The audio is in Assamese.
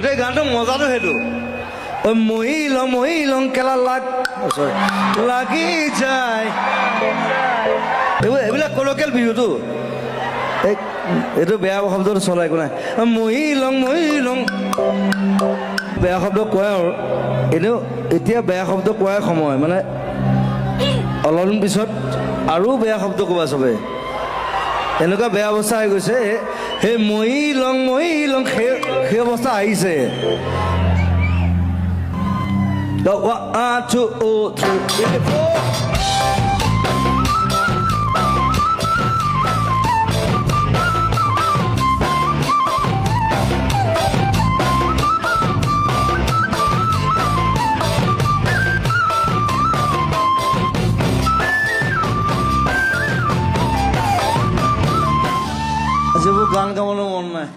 গোটেই গানটো মজাটো সেইটো মহিলং কেলা লাগি যায় এইবিলাক কলকিয়েল বিহুটো এইটো বেয়া শব্দটো চলাই একো নাই মহিলং বেয়া শব্দ কয় আৰু এনেও এতিয়া বেয়া শব্দ কোৱাই সময় মানে অলপদিন পিছত আৰু বেয়া শব্দ ক'বা চবে এনেকুৱা বেয়া অৱস্থা হৈ গৈছে সেই মহিলং সেই অৱস্থা আহিছে 1 2 3 4 গান গাবলৈ মন নাই